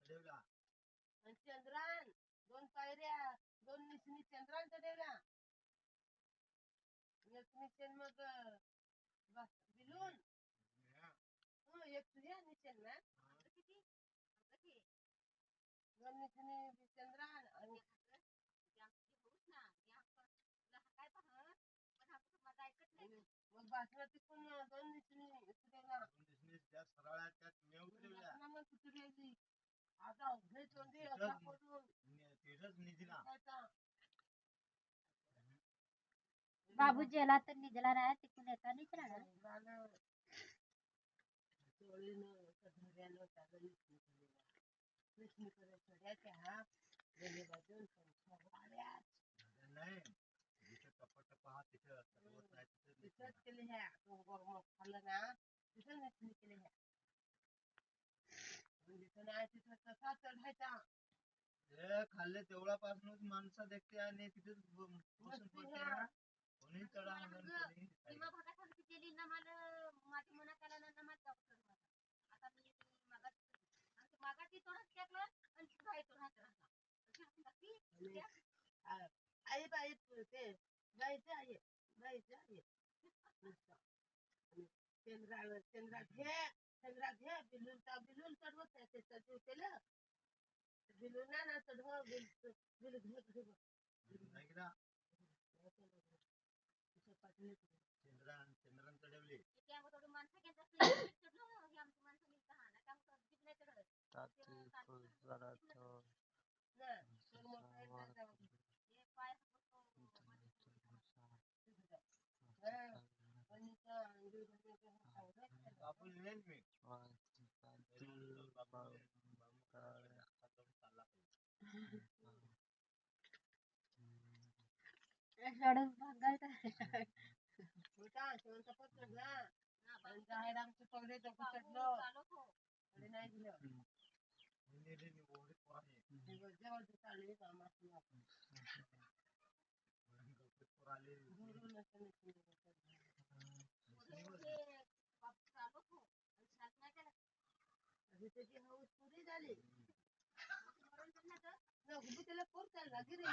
आणि चंद्रान 2 पायऱ्या 2 निसनी चंद्रान चढवल्या एक निश्चन मग बिलून एक तुझ्या निश्चन ना किती 2 निसनी चंद्रान आणि मग बासमती पण 2 निसनी चढवल्या मग कुठे आता हे चोंदी असा करून बाबूजी याला तर निघला नाही तिकडून येता निघला ना खाल्ले तेवढ्यापासूनच माणसं देखते आणि तिथेच बसून पडते ना कोणी चढा आई बाई ते जायचं आहे जायचं आहे चंद्रा घे बिलून चढवत ते चढवू केलं बिलून ना चढव बिल घे चंद्रान चढवले चढून भागायचं आमचे पवले डोकं चढलो नाही दिलं त्याची हौस पुरी झाली त्याला पोर चालला गिरे